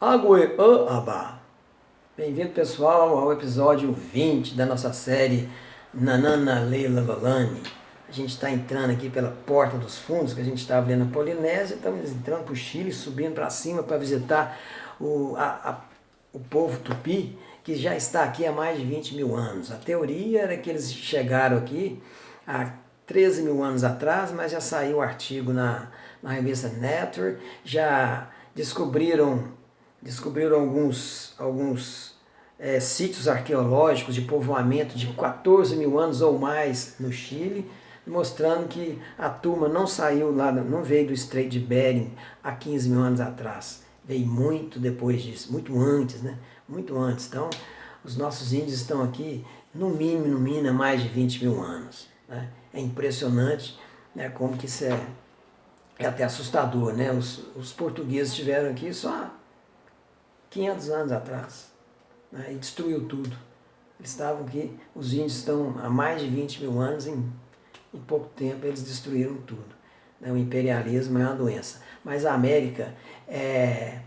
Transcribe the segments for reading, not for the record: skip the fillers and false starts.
Ague Aba. Bem-vindo, pessoal, ao episódio 20 da nossa série Nanana Leila Lalani. A gente está entrando aqui pela Porta dos Fundos, que a gente estava vendo a Polinésia, estamos entrando para o Chile, subindo para cima para visitar o povo tupi, que já está aqui há mais de 20 mil anos. A teoria era que eles chegaram aqui há 13 mil anos atrás, mas já saiu o artigo na revista Nature, já descobriram alguns sítios arqueológicos de povoamento de 14 mil anos ou mais no Chile, mostrando que a turma não saiu lá, não veio do Estreito de Bering há 15 mil anos atrás, veio muito depois disso, muito antes, né? Muito antes. Então, os nossos índios estão aqui, no mínimo, há mais de 20 mil anos. Né? É impressionante, né, como que isso é até assustador, né? Os portugueses estiveram aqui só há 500 anos atrás, né, e destruiu tudo. Eles estavam aqui, os índios estão há mais de 20 mil anos, em pouco tempo eles destruíram tudo. Né, o imperialismo é uma doença. Mas a América é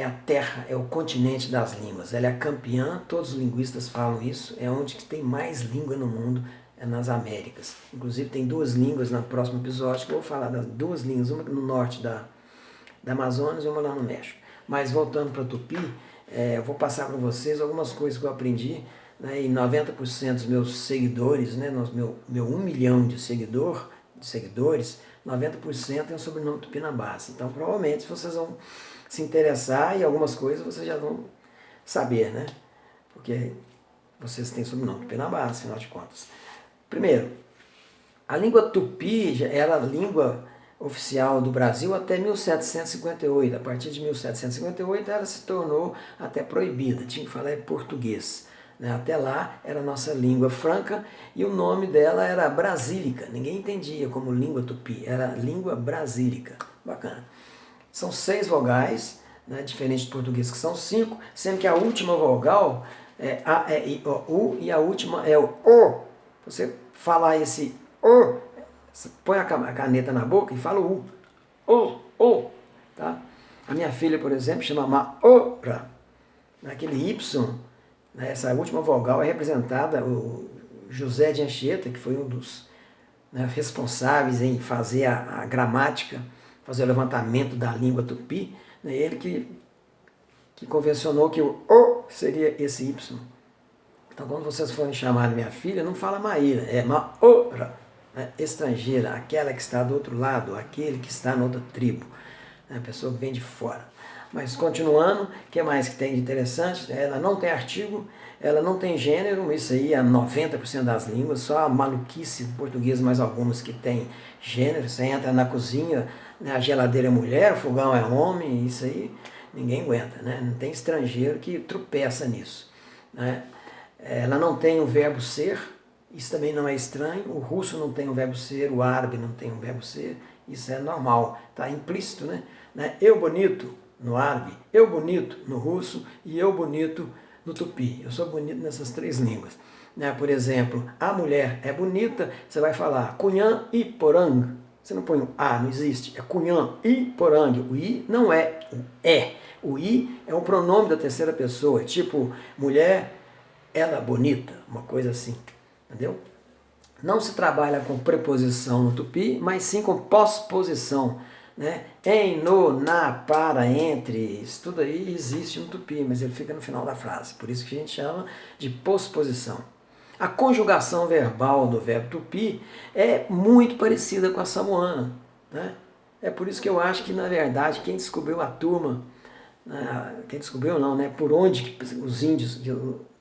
a terra, é o continente das línguas. Ela é a campeã, todos os linguistas falam isso, é onde tem mais língua no mundo, é nas Américas. Inclusive tem duas línguas no próximo episódio, que eu vou falar das duas línguas, uma no norte da Amazonas e uma lá no México. Mas voltando para Tupi, eu vou passar para vocês algumas coisas que eu aprendi, né, e 90% dos meus seguidores, né, meu 1 milhão de seguidores, 90% tem o sobrenome Tupinambás. Então, provavelmente, vocês vão se interessar e algumas coisas vocês já vão saber, né? Porque vocês têm sobrenome Tupinambás, afinal de contas. Primeiro, a língua tupi era a língua oficial do Brasil até 1758. A partir de 1758 ela se tornou até proibida, tinha que falar português. Né? Até lá era a nossa língua franca e o nome dela era brasílica. Ninguém entendia como língua tupi, era língua brasílica. Bacana. São 6 vogais, né, diferente do português que são 5, sendo que a última vogal é A, E, I, O, U e a última é o O. Você falar esse O, você põe a caneta na boca e fala o U. O. Tá? A minha filha, por exemplo, chama Maora. Aquele Y, né, essa última vogal é representada, o José de Anchieta, que foi um dos, né, responsáveis em fazer a gramática, fazer o levantamento da língua tupi, né, ele que convencionou que o O seria esse Y. Então, quando vocês forem chamar minha filha, não fala Maíra, é Maora. Estrangeira, aquela que está do outro lado, aquele que está na outra tribo, a pessoa que vem de fora. Mas continuando, o que mais que tem de interessante? Ela não tem artigo, ela não tem gênero, isso aí é 90% das línguas, só a maluquice portuguesa, mais algumas que tem gênero. Você entra na cozinha, né, a geladeira é mulher, o fogão é homem, isso aí ninguém aguenta, né? Não tem estrangeiro que tropeça nisso. Né? Ela não tem o verbo ser, isso também não é estranho, o russo não tem o verbo ser, o árabe não tem o verbo ser, isso é normal, está implícito, né? Eu bonito no árabe, eu bonito no russo e eu bonito no tupi. Eu sou bonito nessas 3 línguas. Por exemplo, a mulher é bonita, você vai falar Cunhã e Porang. Você não põe o A, não existe, é Cunhã e Porang. O I não é o é. O I é um pronome da terceira pessoa, tipo mulher, ela bonita, uma coisa assim. Entendeu? Não se trabalha com preposição no tupi, mas sim com posposição. Né? Em, no, na, para, entre, isso tudo aí existe no tupi, mas ele fica no final da frase. Por isso que a gente chama de posposição. A conjugação verbal do verbo tupi é muito parecida com a samoana. Né? É por isso que eu acho que, na verdade, quem descobriu a turma, quem descobriu não, né? Por onde que os índios,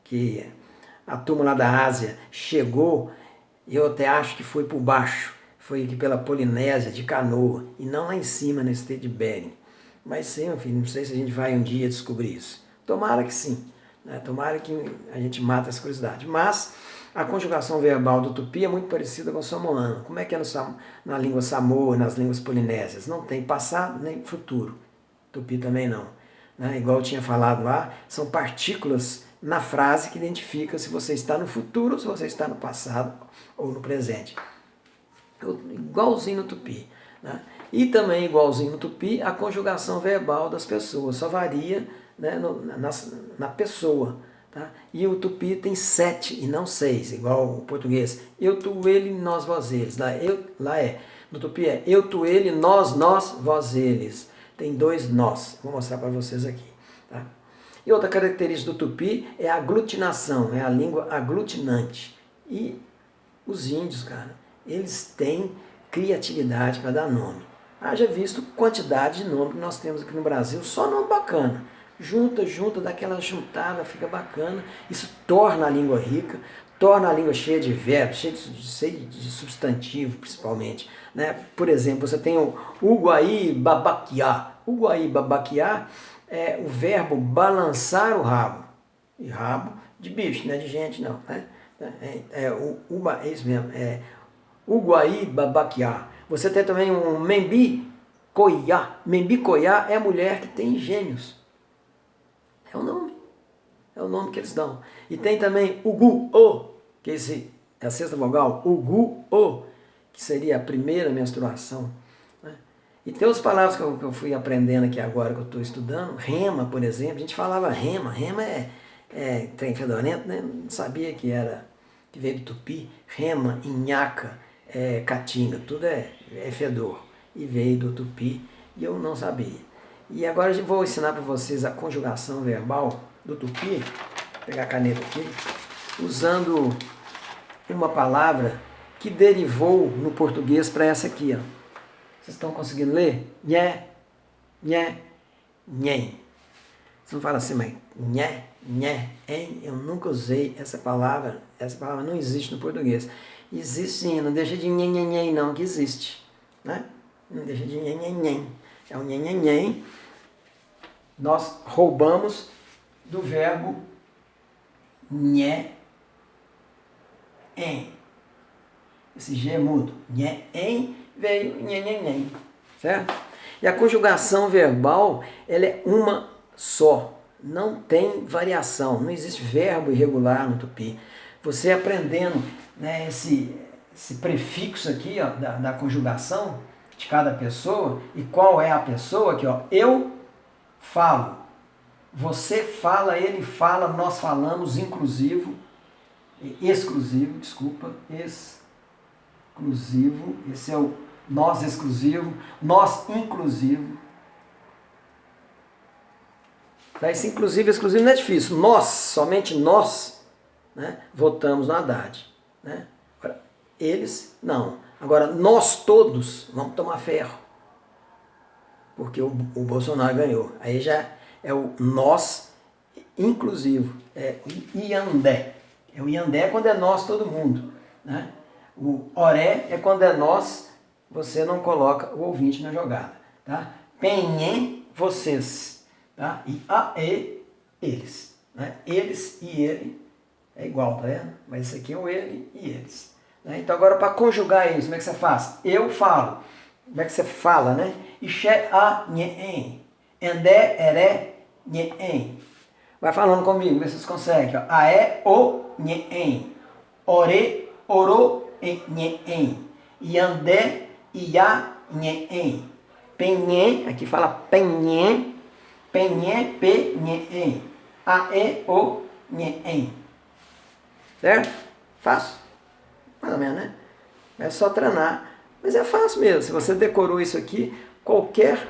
que a turma lá da Ásia chegou, eu até acho que foi por baixo, foi aqui pela Polinésia, de canoa, e não lá em cima, no Estreito de Bering. Mas sim, meu filho, não sei se a gente vai um dia descobrir isso. Tomara que sim, né? Tomara que a gente mate essa curiosidade. Mas a conjugação verbal do tupi é muito parecida com o samoano. Como é que é na língua samoa, nas línguas polinésias? Não tem passado nem futuro. Tupi também não. Né? Igual eu tinha falado lá, são partículas na frase que identifica se você está no futuro ou se você está no passado ou no presente. Igualzinho no tupi. né? E também, igualzinho no tupi, a conjugação verbal das pessoas, só varia, né, na pessoa. Tá? E o tupi tem 7 e não 6, igual o português. Eu, tu, ele, nós, vós, eles. Lá é. No tupi é eu, tu, ele, nós, vós, eles. Tem 2 nós. Vou mostrar para vocês aqui. Tá? E outra característica do tupi é a aglutinação, é a língua aglutinante. E os índios, cara, eles têm criatividade para dar nome. Haja visto quantidade de nome que nós temos aqui no Brasil, só nome bacana. Junta, daquela juntada, fica bacana. Isso torna a língua rica, torna a língua cheia de verbos, cheia de substantivo, principalmente. Né? Por exemplo, você tem o Uguaí babaquiá. Uguaí babaquiá é o verbo balançar o rabo. E rabo de bicho, não é de gente, não. Né? É isso mesmo, é Uguaí babaquiá. Você tem também um Membi Coiá. Membi Coiá é a mulher que tem gêmeos. É o nome. É o nome que eles dão. E tem também Ugu-O, que é a sexta vogal. Ugu-O, que seria a primeira menstruação. Né? E tem outras palavras que eu fui aprendendo aqui agora, que eu estou estudando. Rema, por exemplo. A gente falava rema. Rema é trem fedorento, né? Não sabia que veio do tupi. Rema, inhaca, caatinga, tudo é fedor. E veio do tupi e eu não sabia. E agora eu vou ensinar para vocês a conjugação verbal do tupi. Vou pegar a caneta aqui. Usando uma palavra que derivou no português para essa aqui. Ó. Vocês estão conseguindo ler? Nhé, nhé, nhem. Você não fala assim, mas nhé, nhé, hein? Eu nunca usei essa palavra. Essa palavra não existe no português. Existe sim, não deixa de nhen, nhen, nhen, não, que existe. Né? Não deixa de nhen, nhen, nhen. É o nhen, nhen, nhen. Nós roubamos do verbo nhé, em. Esse G é mudo. Nhé, em, veio nhen, nhen, nhen. Certo? E a conjugação verbal, ela é uma só. Não tem variação. Não existe verbo irregular no tupi. Você aprendendo, né, esse prefixo aqui, ó, da conjugação de cada pessoa, e qual é a pessoa aqui, ó, eu falo, você fala, ele fala, nós falamos, exclusivo, esse é o nós exclusivo, nós inclusivo. Esse inclusivo e exclusivo não é difícil. Nós, somente nós, né, votamos no Haddad. Né? Agora, eles, não. Agora, nós todos vamos tomar ferro. Porque o Bolsonaro ganhou. Aí já é o nós inclusivo. É o Iandé. O Iandé é quando é nós todo mundo. Né? O Oré é quando é nós, você não coloca o ouvinte na jogada. Tá? Penhem, vocês. Tá? E aê, eles. Né? Eles e ele é igual, tá vendo? Mas esse aqui é o ele e eles. Né? Então agora para conjugar isso, como é que você faz? Eu falo. Como é que você fala, né? Ixé, a, nhém. Endé, eré, nhém. Vai falando comigo, vê se vocês conseguem. Ó. Aé, o, nhém. Ore, oro, nhém. Iandé, iá, nhém. Penhé, aqui fala penhé. Penhé, pe, nhém. Aé, o, nhém. Certo? Fácil? Mais ou menos, né? É só treinar. Mas é fácil mesmo. Se você decorou isso aqui, qualquer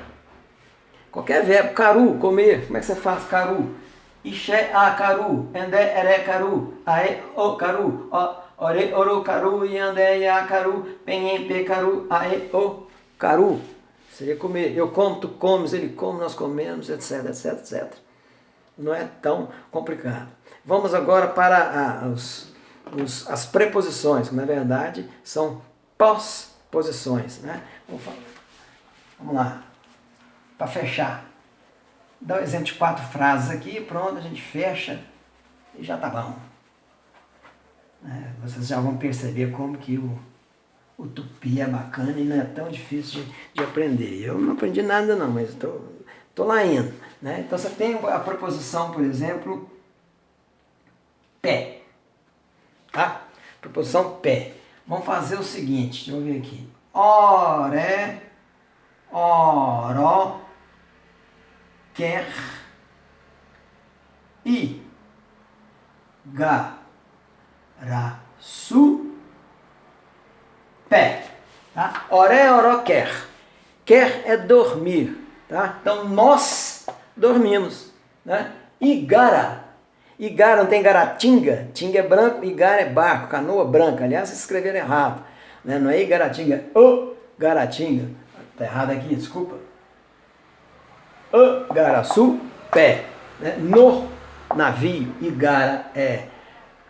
verbo. Caru, comer. Como é que você faz caru? Ixé, a, caru. Endé, eré, caru. Aé, o, caru. Ore, oro, caru. Iandé, ia, caru. Penhé, pe, caru. Aé, o, caru. Seria comer. Eu como, tu comes, ele come, nós comemos, etc, etc, etc. Não é tão complicado. Vamos agora para as preposições, que na verdade são pós-posições. Né? Vamos lá. Para fechar. Dá um exemplo de 4 frases aqui, pronto, a gente fecha e já tá bom. Vocês já vão perceber como que o tupi é bacana e não é tão difícil de aprender. Eu não aprendi nada não, mas estou lá indo. Né? Então você tem a preposição, por exemplo, pé. Tá? Preposição pé. Vamos fazer o seguinte, deixa eu ver aqui. Ore, oró, quer, igaraçu, pé. Tá? Oré, oró, quer. Quer é dormir. Tá? Então, nós dormimos. Né? Igara. Igara não tem garatinga. Tinga é branco, igara é barco, canoa branca. Aliás, vocês escreveram errado. Né? Não é igaratinga, é o garatinga. Tá errado aqui, desculpa. O garaçu, pé. Né? No navio, igara é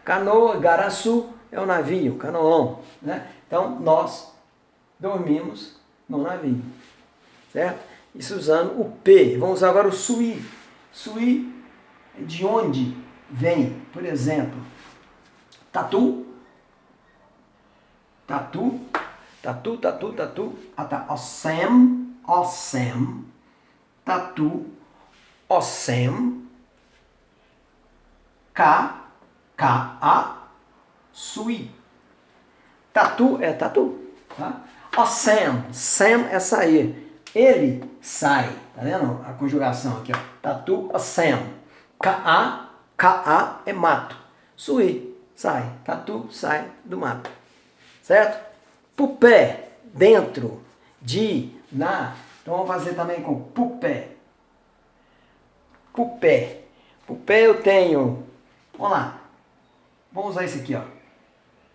canoa, garaçu é o navio, canoão. Né? Então, nós dormimos no navio. Certo? Isso usando o P. Vamos usar agora o suí. Suí é de onde vem, por exemplo, tatu. Tatu. Tatu, tatu, tatu. Tá. Ossem. Ossem. Tatu. Ossem. K-A. Suí. Tatu é tatu. Tá? Ossem. Sem é sair. Ele sai, tá vendo a conjugação aqui, ó. Tatu, ossem. Ka é mato. Suí, sai. Tatu, sai do mato. Certo? Pupé, dentro, de, na. Então vamos fazer também com pupé. Pupé. Pupé eu tenho, vamos lá. Vamos usar esse aqui, ó.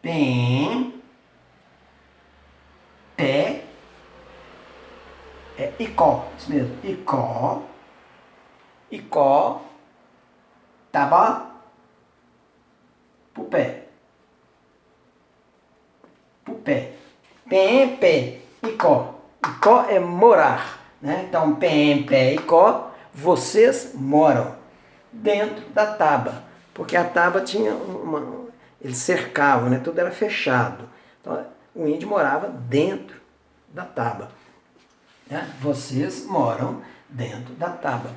Pem, pé. É icó, isso mesmo. Icó, taba, pupé. Pupé. Pem, pé, icó. Icó é morar. Né? Então, pem, pé, icó, vocês moram dentro da taba. Porque a taba tinha uma... Eles cercavam, né? Tudo era fechado. Então, o índio morava dentro da taba. Né? Vocês moram dentro da taba,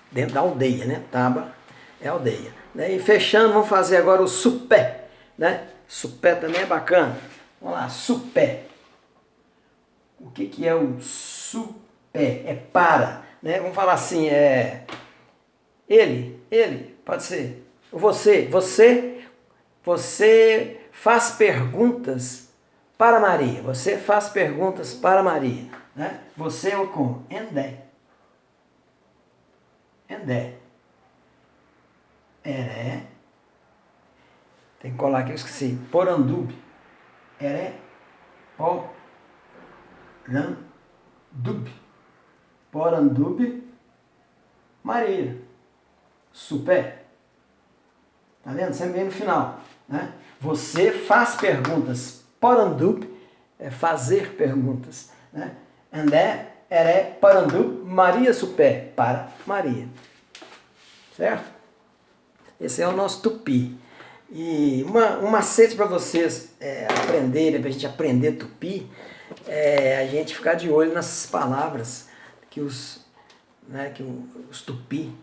dentro da aldeia, né? Taba é aldeia. Né? E fechando, vamos fazer agora o supé. Né? Supé também é bacana. Vamos lá, supé. O que é o supé? É para. Né? Vamos falar assim, ele, pode ser. Você faz perguntas para Maria. Você faz perguntas para Maria. Né? Você é o com endé. Endé. Eré. Tem que colar aqui, eu esqueci. Porandube. Eré. Porandube. Porandube. Maria. Supé. Tá vendo? Sempre vem no final. Né? Você faz perguntas. Porandube é fazer perguntas. Né? Andé, eré, parandu, Maria supé, para Maria. Certo? Esse é o nosso tupi. E um macete para vocês aprenderem, para a gente aprender tupi, é a gente ficar de olho nessas palavras que os tupi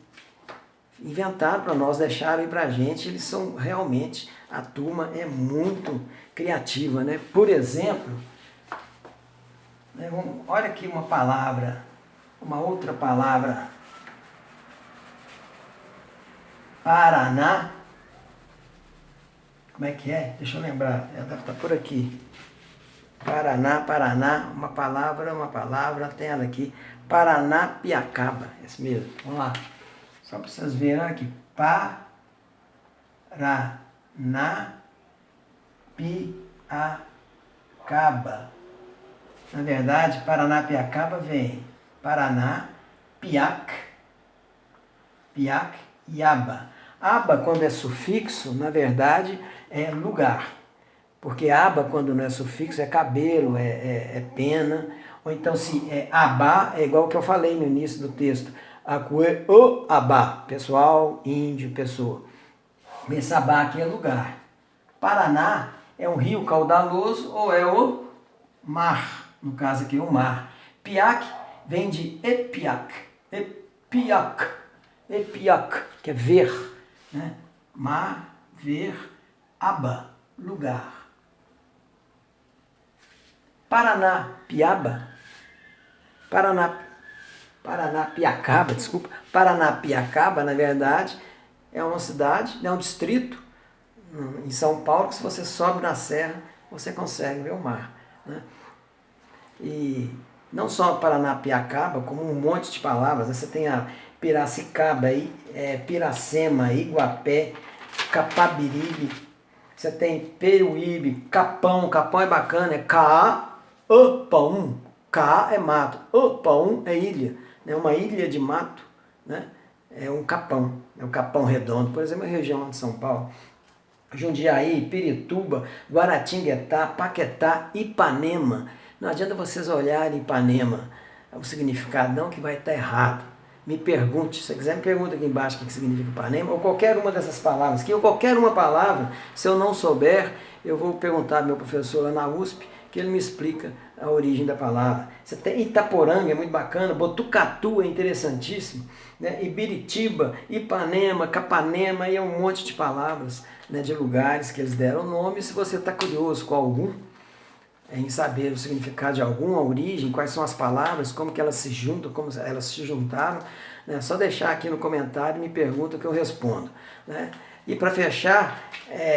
inventaram para nós, deixaram aí para a gente. Eles são realmente, a turma é muito criativa. Né? Por exemplo, olha aqui uma palavra, uma outra palavra. Paraná. Como é que é? Deixa eu lembrar. Ela deve estar por aqui. Paraná. Uma palavra. Tem ela aqui. Paranapiacaba. Esse mesmo. Vamos lá. Só para vocês verem aqui. Paranapiacaba. Na verdade, Paranapiacaba vem Paraná, Piac e Aba. Aba, quando é sufixo, na verdade, é lugar. Porque aba, quando não é sufixo, é cabelo, é pena. Ou então, se é abá, é igual o que eu falei no início do texto. Acue o abá. Pessoal, índio, pessoa. Esse abá aqui é lugar. Paraná é um rio caudaloso ou é o mar. No caso aqui, o mar. Piac vem de epiac. Epiac, que é ver. Né? Mar, ver, aba, lugar. Paranapiaba Paranapiacaba, desculpa. Paranapiacaba, na verdade, é uma cidade, é um distrito em São Paulo, que se você sobe na serra, você consegue ver o mar, né? E não só Paranapiacaba, como um monte de palavras, né? Você tem a Piracicaba, Piracema, Iguapé, Capabiribe, você tem Peruíbe, Capão. Capão é bacana, é Caapão. Ca é mato, Apão é ilha, né? Uma ilha de mato, né? É um capão, é o Capão Redondo, por exemplo, a região de São Paulo. Jundiaí, Pirituba, Guaratinguetá, Paquetá, Ipanema. Não adianta vocês olharem Ipanema, o significado não, que vai estar errado. Me pergunte, se você quiser me pergunta aqui embaixo o que significa Ipanema, ou qualquer uma dessas palavras, ou qualquer uma palavra, se eu não souber, eu vou perguntar ao meu professor lá na USP, que ele me explica a origem da palavra. Você tem Itaporanga, é muito bacana, Botucatu é interessantíssimo, né? Ibiritiba, Ipanema, Capanema, e é um monte de palavras, né, de lugares que eles deram nome. Se você está curioso com algum, em saber o significado de algum, a origem, quais são as palavras, como que elas se juntam, como elas se juntaram, né? Só deixar aqui no comentário e me pergunta que eu respondo, né? E para fechar,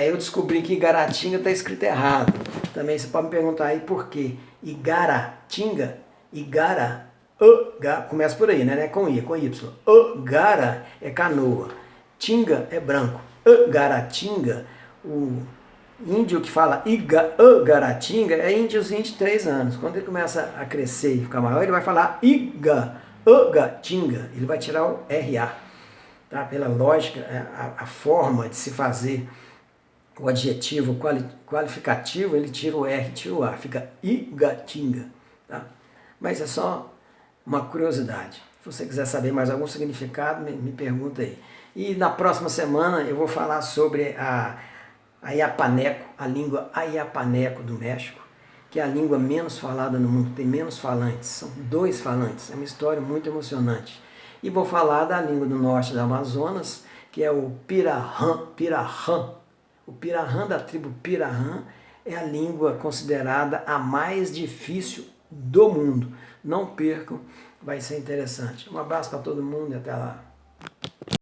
eu descobri que Igaratinga está escrito errado. Também você pode me perguntar aí por quê. Igaratinga, começa por aí, né? Com I, com Y. Gara é canoa, Tinga é branco. Igaratinga, o índio que fala Igaratinga é índiozinho de 3 anos. Quando ele começa a crescer e ficar maior, ele vai falar Igatinga. Ele vai tirar o RA. Tá? Pela lógica, a forma de se fazer o adjetivo qualificativo, ele tira o R, tira o A, fica Igatinga. Tá? Mas é só uma curiosidade. Se você quiser saber mais algum significado, me pergunta aí. E na próxima semana eu vou falar sobre a Ayapaneco, a língua Ayapaneco do México, que é a língua menos falada no mundo, tem menos falantes, são 2 falantes, é uma história muito emocionante. E vou falar da língua do norte do Amazonas, que é o Pirahã. O Pirahã da tribo Pirahã é a língua considerada a mais difícil do mundo. Não percam, vai ser interessante. Um abraço para todo mundo e até lá.